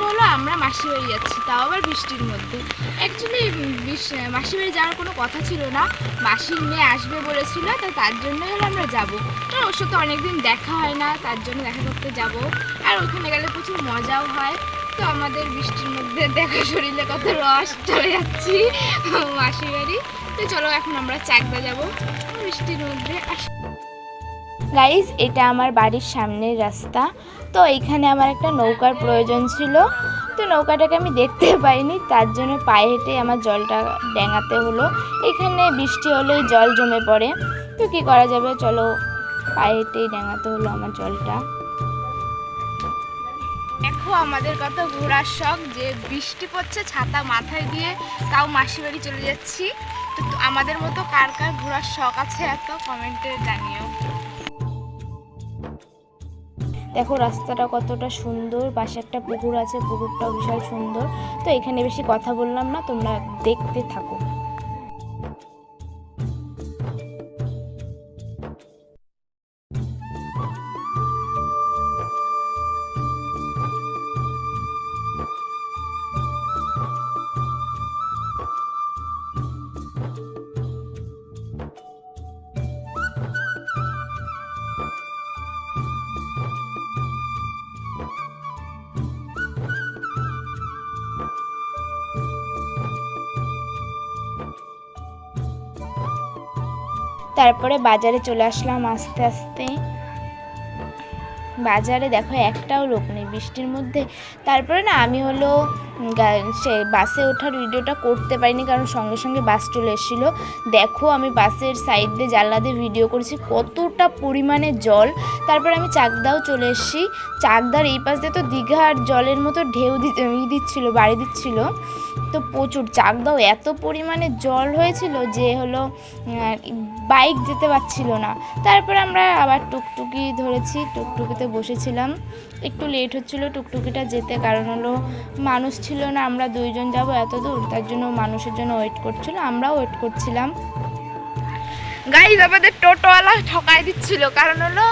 ব্যাপারটা হলো আমরা মাসি বাড়ি যাচ্ছি, তাও আবার বৃষ্টির মধ্যে। অ্যাকচুয়ালি মাসি বাড়ি যাওয়ার কোনো কথা ছিল না, মাসির মেয়ে আসবে বলেছিল, তো তার জন্যই হলো আমরা যাবো। তো ওর সাথে অনেকদিন দেখা হয় না, তার জন্য দেখা করতে যাব। আর ওখানে গেলে প্রচুর মজাও হয়। তো আমাদের বৃষ্টির মধ্যে দেখা শরীরে কত রস চলে যাচ্ছি মাসি বাড়ি। তো চলো এখন আমরা চাকদা যাব বৃষ্টির মধ্যে। গাইস, এটা আমার বাড়ির সামনের রাস্তা। তো এইখানে আমার একটা নৌকার প্রয়োজন ছিল, তো নৌকাটাকে আমি দেখতে পাইনি, তার জন্য পায়ে হেঁটে আমার জলটা ডেঙাতে হলো। এখানে বৃষ্টি হলেই জল জমে পড়ে, তো কী করা যাবে, চলো পায়ে হেঁটেই ডেঙাতে হলো আমার জলটা। দেখো আমাদের কত ঘোরার শখ, যে বৃষ্টি পড়ছে ছাতা মাথায় দিয়ে তাও মাসি বাড়ি চলে যাচ্ছি। তো আমাদের মতো কার কার ঘোরার শখ আছে এত, কমেন্টে জানিও। দেখো রাস্তাটা কতটা সুন্দর, পাশে একটা পুকুর আছে, পুকুরটাও বিশাল সুন্দর। তো এখানে বেশি কথা বললাম না, তোমরা দেখতে থাকো। তারপরে বাজারে চলে আসলাম আস্তে আস্তে। বাজারে দেখো একটাও লোক নেই বৃষ্টির মধ্যে। তারপরে না আমি হলো সে বাসে ওঠার ভিডিওটা করতে পারিনি, কারণ সঙ্গে সঙ্গে বাস চলে এসেছিলো। দেখো আমি বাসের সাইড দিয়ে জানলা দিয়ে ভিডিও করেছি, কতটা পরিমাণে জল। তারপর আমি চাকদাও চলে এসেছি। চাকদার এই পাশ দিয়ে তো দীঘার জলের মতো ঢেউ দিচ্ছিলো, বাড়ি দিচ্ছিলো। তো প্রচুর চাকদাও এত পরিমাণে জল হয়েছিল যে হলো বাইক যেতে পারছিল না। তারপর আমরা আবার টুকটুকি ধরেছি, টুকটুকিতে বসেছিলাম। একটু লেট হচ্ছিলো টুকটুকিটা যেতে, কারণ হলো মানুষ ছিল না, আমরা দুইজন যাব এত দূর, তার জন্য মানুষের জন্য ওয়েট করছিল, আমরাও ওয়েট করছিলাম। গাইজ আমাদের টোটোওয়ালা ঠকাই দিচ্ছিল, কারণ হলো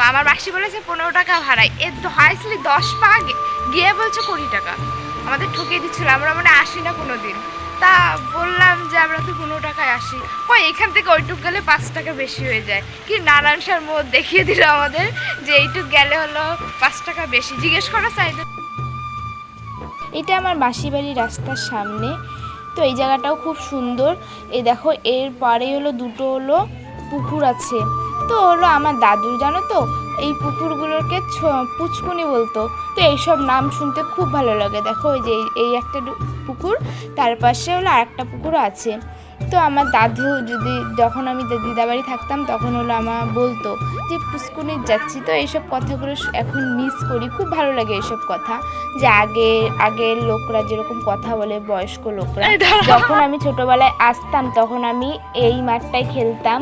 আমার মাসি বলেছে 15 টাকা ভাড়ায়, এর হয়েছিল 10 পা, গিয়ে বলছে 20 টাকা। আমাদের ঠকিয়ে দিচ্ছিল, আমরা মানে আসি না কোনো দিন। তা বললাম যে আমরা তো 15 টাকায় আসি, ওই এখান থেকে ওইটুক গেলে 5 টাকা বেশি হয়ে যায়। কি নারায়ণ সার মোড় দেখিয়ে দিল আমাদের, যে এইটুক গেলে হলো 5 টাকা বেশি, জিজ্ঞেস করো চাইতে। এটা আমার মাসি বাড়ির রাস্তার সামনে। তো এই জায়গাটাও খুব সুন্দর। এই দেখো এর পাড়ে হলো দুটো হলো পুকুর আছে। তো হলো আমার দাদু জানো তো এই পুকুরগুলোকে পুচকুনি বলতো। তো এইসব নাম শুনতে খুব ভালো লাগে। দেখো ওই যে এই একটা পুকুর, তার পাশে হলো আরেকটা পুকুরও আছে। তো আমার দাদু যখন আমি দিদাবাড়ি থাকতাম তখন হলো আমার বলতো যে পুচকুনির যাচ্ছি। তো এইসব কথাগুলো এখন মিস করি, খুব ভালো লাগে এইসব কথা, যে আগের লোকরা যেরকম কথা বলে, বয়স্ক লোকরা। যখন আমি ছোটোবেলায় আসতাম তখন আমি এই মাঠটায় খেলতাম।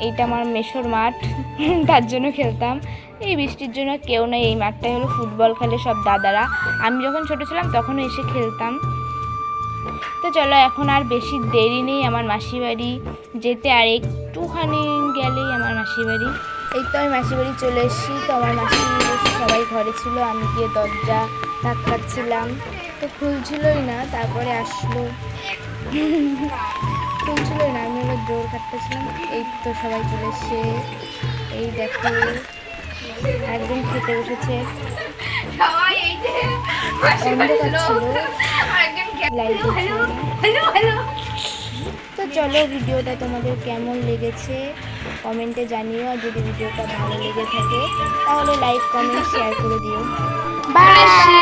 এইটা আমার মেশোর মাঠ, তার জন্য খেলতাম। এই বৃষ্টির জন্য কেউ নেই, এই মাঠটায় হলো ফুটবল খেলে সব দাদারা। আমি যখন ছোটো ছিলাম তখনও এসে খেলতাম। তো চলো এখন আর বেশি দেরি নেই আমার মাসি বাড়ি যেতে, আর একটুখানি গেলেই আমার মাসি বাড়ি। এই তো আমি মাসি বাড়ি চলে এসেছি। তো আমার মাসি সবাই ঘরে ছিল, আমি গিয়ে দরজা ধাক্কাচ্ছিলাম, তো খুলছিলই না। তারপরে আসলো, খুলছিলই না, আমি হলো জোর কাটতেছিলাম। এই তো সবাই চলে এসছে, এই দেখো একদম খেতে বসেছে। অন্ধকার ছিল, লাইট ছিল না। তো চলো ভিডিওটা তোমাদের কেমন লেগেছে কমেন্টে জানিও, আর যদি ভিডিওটা ভালো লেগে থাকে তাহলে লাইক কমেন্ট শেয়ার করে দিও। বাই।